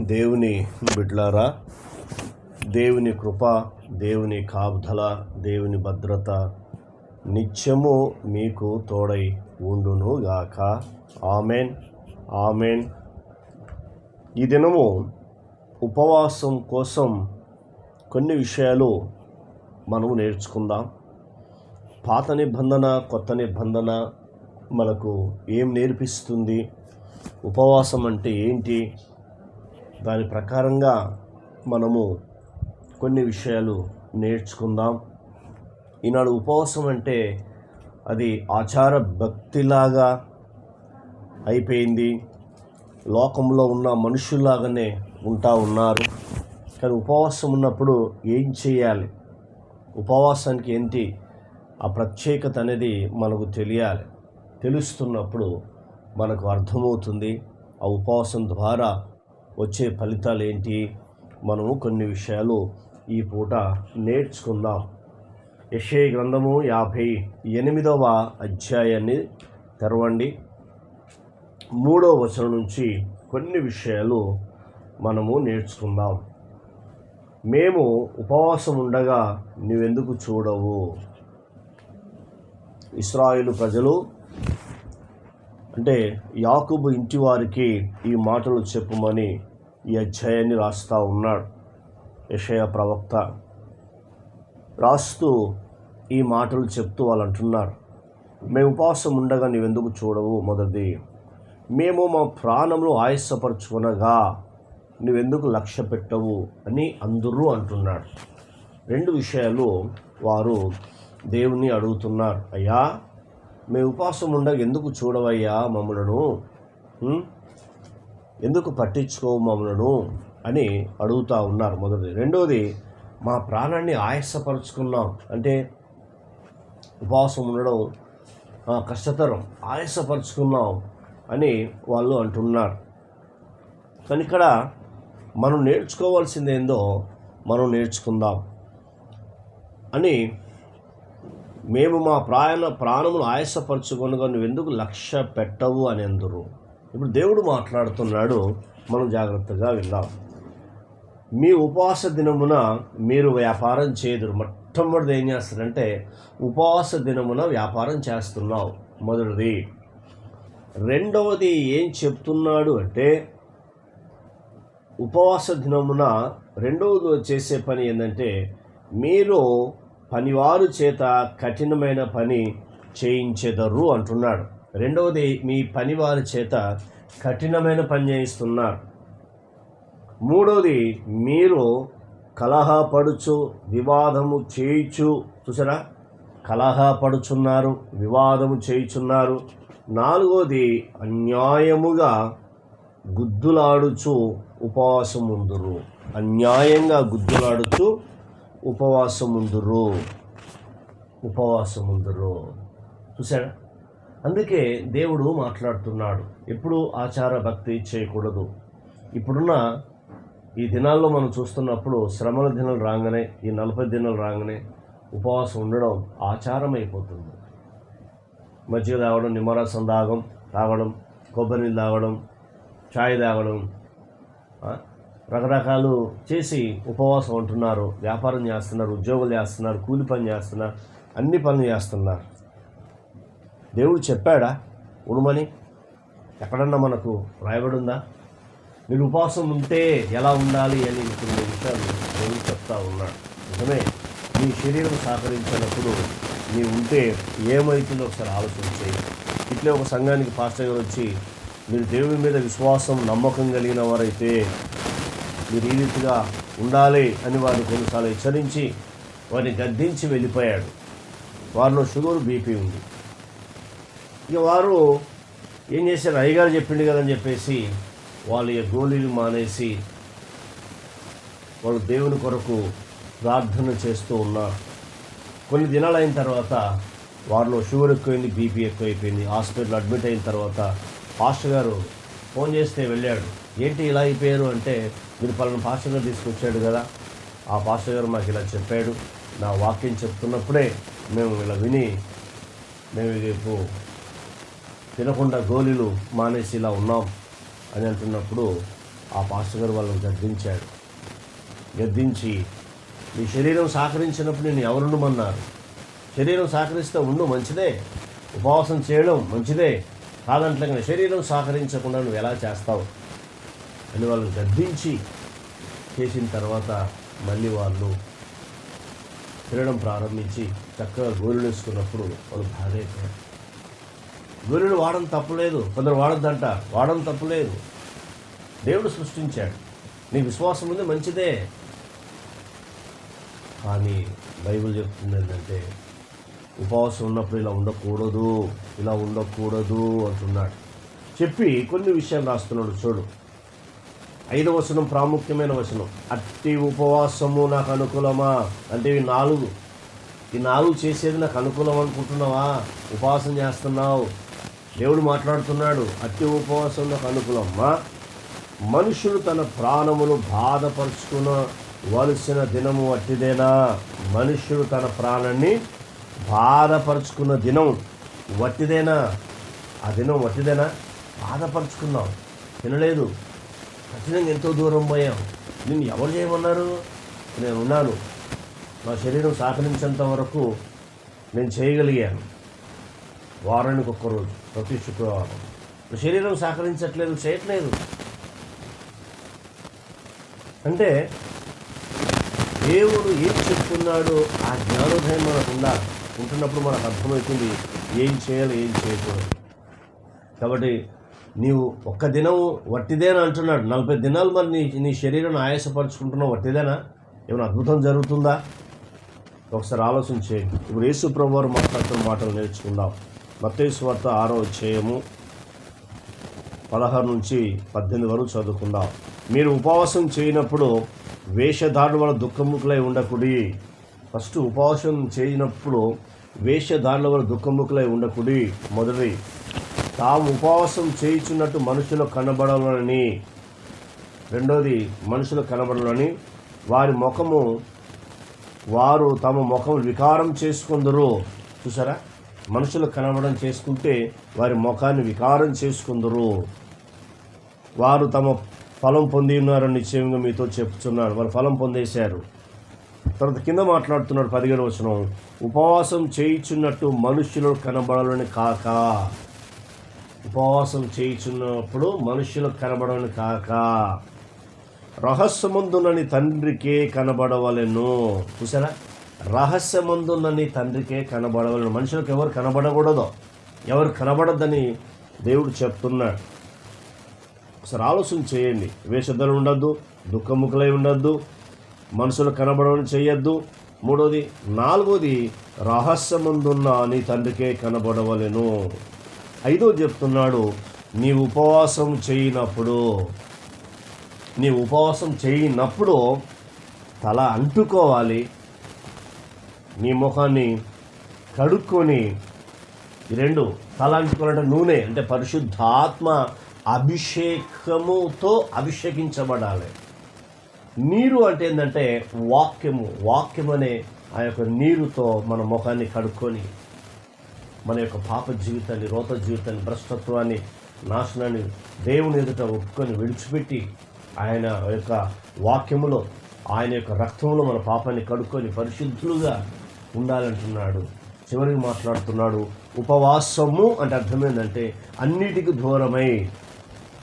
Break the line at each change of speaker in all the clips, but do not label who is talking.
దేవుని బిడ్డలారా, దేవుని కృప, దేవుని కాపుదల, దేవుని భద్రత నిత్యము మీకు తోడై ఉండును గాక. Amen, amen. ఈ దినము ఉపవాసం కోసం కొన్ని విషయాలు మనము నేర్చుకుందాం. పాత నిబంధన, కొత్త నిబంధన మనకు ఏం నేర్పిస్తుంది, ఉపవాసం అంటే ఏంటి, దాని ప్రకారంగా మనము కొన్ని విషయాలు నేర్చుకుందాం. ఈనాడు ఉపవాసం అంటే అది ఆచార భక్తిలాగా అయిపోయింది. లోకంలో ఉన్న మనుషుల్లాగానే ఉన్నారు. కానీ ఉపవాసం ఉన్నప్పుడు ఏం చేయాలి, ఉపవాసానికి ఏంటి ఆ ప్రత్యేకత అనేది మనకు తెలియాలి. తెలుస్తున్నప్పుడు మనకు అర్థమవుతుంది ఆ ఉపవాసం ద్వారా వచ్చే ఫలితాలు ఏంటి. మనము కొన్ని విషయాలు ఈ పూట నేర్చుకుందాం. యెషయా గ్రంథము 58వ అధ్యాయాన్ని తెరవండి. 3వ వచనం నుంచి కొన్ని విషయాలు మనము నేర్చుకుందాం. మేము ఉపవాసం ఉండగా నీవెందుకు చూడవు? ఇశ్రాయేలు ప్రజలు అంటే యాకోబు ఇంటి వారికి ఈ మాటలు చెప్పుమని ఈ అధ్యాయాన్ని రాస్తూ ఉన్నాడు యెషయా ప్రవక్త. రాస్తూ ఈ మాటలు చెప్తూ వాళ్ళు అంటున్నారు, మేము ఉపవాసం ఉండగా నీవెందుకు చూడవు? మొదటిది, మేము మా ప్రాణములు ఆయాసపరుచుకొనగా నువ్వెందుకు లక్ష్య పెట్టవు అని అందరూ అంటున్నాడు. రెండు విషయాలు వారు దేవుణ్ణి అడుగుతున్నారు. అయ్యా, మేము ఉపవాసం ఉండగా ఎందుకు చూడవయ్యా మమ్మలను, ఎందుకు పట్టించుకోవు మమ్మలను అని అడుగుతూ ఉన్నారు. మొదటిది. రెండవది, మా ప్రాణాన్ని ఆయాసపరుచుకున్నాం అంటే ఉపవాసం ఉండడం కష్టతరం, ఆయాసపరుచుకున్నాం అని వాళ్ళు అంటున్నారు. కానీ ఇక్కడ మనం నేర్చుకోవాల్సింది ఏందో మనం నేర్చుకుందాం అని, మేము మా ప్రాణములు ఆయాసపరచుకొనగా నువ్వెందుకు లక్ష్య పెట్టవు అని అందరూ. ఇప్పుడు దేవుడు మాట్లాడుతున్నాడు, మనం జాగ్రత్తగా విందాం. మీ ఉపవాస దినమున మీరు వ్యాపారం చేయదురు. మొట్టమొదటిది ఏం చేస్తారంటే ఉపవాస దినమున వ్యాపారం చేస్తున్నావు, మొదటిది. రెండవది ఏం చెప్తున్నాడు అంటే ఉపవాస దినమున రెండవది చేసే పని ఏంటంటే మీరు పనివారు చేత కఠినమైన పని చేయించెదరు అంటున్నాడు. రెండవది, మీ పనివారి చేత కఠినమైన పని చేయిస్తున్నారు. మూడవది, మీరు కలహపడుచు వివాదము చేయించు. చూసారా, కలహపడుచున్నారు, వివాదము చేయుచున్నారు. నాలుగవది, అన్యాయముగా గుద్దులాడుచు ఉపవాసం ఉందురు. అన్యాయంగా గుద్దులాడుచు ఉపవాసం ఉందురు. చూసారా, అందుకే దేవుడు మాట్లాడుతున్నాడు, ఎప్పుడు ఆచార భక్తి చేయకూడదు. ఇప్పుడున్న ఈ దినాల్లో మనం చూస్తున్నప్పుడు శ్రమల దినాలు రాగానే, ఈ 40 దినాలు రాగానే ఉపవాసం ఉండడం ఆచారం అయిపోతుంది. మజ్జిగ తాగడం, నిమ్మరసం తాగడం, కొబ్బరి నీళ్ళు తాగడం, ఛాయ్ తాగడం, రకరకాలు చేసి ఉపవాసం ఉంటున్నారు. వ్యాపారం చేస్తున్నారు, ఉద్యోగాలు చేస్తున్నారు, కూలి పని చేస్తున్నారు, అన్ని పనులు చేస్తున్నారు. దేవుడు చెప్పాడా ఉండమని? ఎక్కడన్నా మనకు రాయబడి ఉందా? మీరు ఉపవాసం ఉంటే ఎలా ఉండాలి అని కొన్ని విషయాలు దేవుడు చెప్తా ఉన్నాడు. నిజమే, మీ శరీరం సహకరించినప్పుడు నీ ఉంటే ఏమవుతుందో ఒకసారి ఆలోచించి. ఇట్లే ఒక సంఘానికి పాస్టర్ గారు వచ్చి, మీరు దేవుని మీద విశ్వాసం నమ్మకం కలిగిన వారైతే మీరు ఈ రీతిగా ఉండాలి అని వారిని కొన్నిసార్లు హెచ్చరించి వారిని గద్దించి వెళ్ళిపోయాడు. వారిలో షుగర్, బీపీ ఉంది. ఇక వారు ఏం చేశారు, అయ్యగారు చెప్పిండు కదని చెప్పేసి వాళ్ళ గోళీలు మానేసి వాళ్ళు దేవుని కొరకు ప్రార్థన చేస్తూ ఉన్నారు. కొన్ని దినాలు అయిన తర్వాత వారిలో షుగర్ ఎక్కువైంది, బీపీ ఎక్కువైపోయింది. హాస్పిటల్ అడ్మిట్ అయిన తర్వాత పాస్టర్ గారు ఫోన్ చేస్తే వెళ్ళాడు. ఏంటి ఇలా అయిపోయారు అంటే, మీరు పలానా పాస్టర్ గారు తీసుకొచ్చాడు కదా, ఆ పాస్టర్ గారు మాకు ఇలా చెప్పాడు, నా వాక్యం చెప్తున్నప్పుడే మేము ఇలా విని మేము రేపు తినకుండా గోళీలు మానేసి ఇలా ఉన్నాం అని అంటున్నప్పుడు ఆ పాస్టర్ గారు వాళ్ళని గద్దించి నీ శరీరం సహకరించినప్పుడు నేను ఎవరుండమన్నారు? శరీరం సహకరిస్తే ఉండు, మంచిదే. ఉపవాసం చేయడం మంచిదే కాదంటే, కానీ శరీరం సహకరించకుండా నువ్వు ఎలా చేస్తావు అని వాళ్ళని గద్దించి చేసిన తర్వాత మళ్ళీ వాళ్ళు తినడం ప్రారంభించి చక్కగా గోరులు వేసుకున్నప్పుడు వాళ్ళు బాగా అయిపోయారు. గోరులు వాడడం తప్పులేదు, కొందరు వాడద్దంట, వాడడం తప్పులేదు. దేవుడు సృష్టించాడు, నీ విశ్వాసం ఉంది, మంచిదే. కానీ బైబిల్ చెప్తుంది ఏంటంటే ఉపవాసం ఉన్నప్పుడు ఇలా ఉండకూడదు అంటున్నాడు. చెప్పి కొన్ని విషయాలు రాస్తున్నాడు. చూడు, 5వ వచనం ప్రాముఖ్యమైన వచనం. అట్టి ఉపవాసము నాకు అనుకూలమా అంటే ఈ నాలుగు చేసేది నాకు అనుకూలం అనుకుంటున్నావా? ఉపవాసం చేస్తున్నావు, దేవుడు మాట్లాడుతున్నాడు. అట్టి ఉపవాసం నాకు అనుకూలమ్మా. మనుషులు తన ప్రాణమును బాధపరుచుకునవలసిన దినము అట్టిదేనా? మనుష్యుడు తన ప్రాణాన్ని బాధపరుచుకున్న దినం వట్టిదేనా? ఆ దినం వట్టిదేనా? బాధపరుచుకున్నావు, తినలేదు, కఠినంగా ఎంతో దూరం పోయాం. నిన్ను ఎవరు చేయమన్నారు? నేను ఉన్నాను, నా శరీరం సహకరించేంత వరకు నేను చేయగలిగాను. వారానికి ఒక్కరోజు, ప్రతి శుక్రవారం. శరీరం సహకరించట్లేదు, చేయట్లేదు అంటే దేవుడు ఏం చెప్తున్నాడో ఆ జ్ఞానోదయం మనకు ఉంటున్నప్పుడు మనకు అర్థమవుతుంది ఏం చేయాలి, ఏం చేయకూడదు. కాబట్టి నీవు ఒక్క దినం వట్టిదేనా అంటున్నాడు. 40 దినాలు మరి నీ శరీరాన్ని ఆయాసపరుచుకుంటున్నావు, వట్టిదేనా? ఏమైనా అద్భుతం జరుగుతుందా? ఒకసారి ఆలోచన చేయండి. ఇప్పుడు యేసు ప్రభువు వారు మాట్లాడుతున్న మాటలు నేర్చుకుందాం. మత్తయి సువార్త 6వ అధ్యాయము 16 నుంచి 18 వరకు చదువుకుందాం. మీరు ఉపవాసం చేయనప్పుడు వేషధారుల వల్ల దుఃఖముఖులై ఉండకుడి. ఫస్ట్ ఉపవాసం చేయనప్పుడు వేషధారుల వల్ల దుఃఖముఖులై ఉండకుడి. మొదటి, తాము ఉపవాసం చేయుచున్నట్టు మనుషులు కనబడాలని. రెండోది, మనుషులు కనబడాలని వారు తమ ముఖం వికారం చేసుకుందరు. చూసారా, మనుషులు కనబడడం చేసుకుంటే వారి ముఖాన్ని వికారం చేసుకుందరు. వారు తమ ఫలం పొంది ఉన్నారని నిశ్చయంగా మీతో చెప్తున్నాడు. వారు ఫలం పొందేశారు. తర్వాత కింద మాట్లాడుతున్నాడు 17వ వచనం. ఉపవాసం చేయుచున్నట్టు మనుష్యులు కనబడాలని కాక. ఉపవాసం చేయుచున్నప్పుడు మనుష్యులు కనబడాలని కాక రహస్యమందునని తండ్రికే కనబడవలెను. చూసారా, రహస్యమందునని తండ్రికే కనబడవలను. మనుషులకు ఎవరు కనబడకూడదో, ఎవరు కనబడద్దని దేవుడు చెప్తున్నాడు. ఒకసారి ఆలోచన చేయండి. వేషధారులు ఉండద్దు, దుఃఖముఖులై ఉండద్దు, మనుషులు కనబడవని చేయొద్దు. మూడోది, 4వది, రహస్యమందున్న నీ తండ్రికే కనబడవలెను. 5వది చెప్తున్నాడు, నీ ఉపవాసం చేయనప్పుడు తల అంటుకోవాలి, నీ ముఖాన్ని కడుక్కొని. 2, తల అంటుకోవాలంటే నూనె, అంటే పరిశుద్ధాత్మ అభిషేకముతో అభిషేకించబడాలి. నీరు అంటే ఏంటంటే వాక్యం అనే ఆ యొక్క నీరుతో మన ముఖాన్ని కడుక్కొని మన యొక్క పాప జీవితాన్ని, రోత జీవితాన్ని, భ్రష్టత్వాన్ని, నాశనాన్ని దేవుని ఎదుట ఒప్పుకొని విడిచిపెట్టి ఆయన యొక్క వాక్యములో, ఆయన యొక్క రక్తంలో మన పాపాన్ని కడుక్కొని పరిశుద్ధులుగా ఉండాలంటున్నాడు. చివరికి మాట్లాడుతున్నాడు, ఉపవాసము అంటే అర్థం ఏంటంటే అన్నిటికీ దూరమై,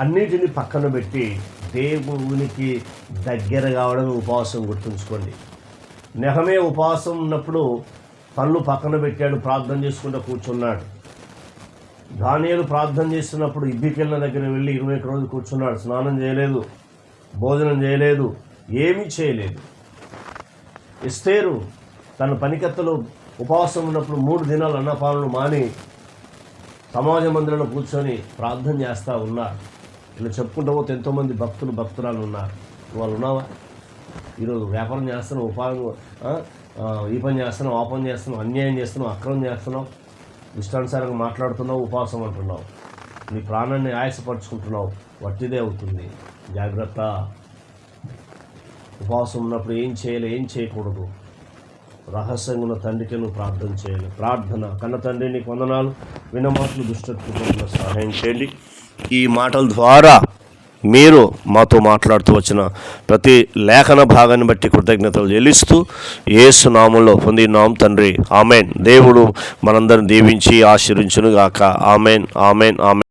అన్నిటిని పక్కన పెట్టి దేవునికి దగ్గర కావడం ఉపవాసం. గుర్తుంచుకోండి. నెహెమీయా ఉపవాసం ఉన్నప్పుడు పనులు పక్కన పెట్టాడు, ప్రార్థన చేసుకుంటూ కూర్చున్నాడు. దానియేలు ప్రార్థన చేస్తున్నప్పుడు ఇద్దికెళ్ళ దగ్గర వెళ్ళి 21 రోజులు కూర్చున్నాడు. స్నానం చేయలేదు, భోజనం చేయలేదు, ఏమీ చేయలేదు. ఎస్తేరు తన పనికత్తలు ఉపవాసం ఉన్నప్పుడు 3 దినాలు అన్నపానాలు మాని సమాజ మందిరంలో కూర్చొని ప్రార్థన చేస్తూ ఉన్నారు. ఇలా చెప్పుకుంటూ పోతే ఎంతోమంది భక్తురాలు ఉన్నారు. వాళ్ళు ఉన్నావా? ఈరోజు వ్యాపారం చేస్తున్నావు, ఈ పని చేస్తున్నావు, ఆ పని చేస్తున్నావు, అన్యాయం చేస్తున్నావు, అక్రమం చేస్తున్నావు, ఇష్టానుసారంగా మాట్లాడుతున్నావు, ఉపవాసం అంటున్నావు, నీ ప్రాణాన్ని ఆయాసపరుచుకుంటున్నావు, వట్టిదే అవుతుంది. జాగ్రత్త. ఉపవాసం ఉన్నప్పుడు ఏం చేయాలి, ఏం చేయకూడదు, రహస్యంగా ఉన్న తండ్రికి నువ్వు ప్రార్థన చేయాలి. ప్రార్థన. కన్న తండ్రి, నీకు వందనాలు. విన్న మాటలు దుష్టత్వం సహాయం చేయండి. ఈ మాటల ద్వారా మీరు మాతో మాట్లాడుతూ వచ్చిన ప్రతి లేఖన భాగాన్ని బట్టి కృతజ్ఞతలు చెల్లిస్తూ యేసు నామంలో పొందినాం తండ్రి. ఆమెన్. దేవుడు మనందరిని దీవించి ఆశీర్వించును గాక. Amen, amen, amen.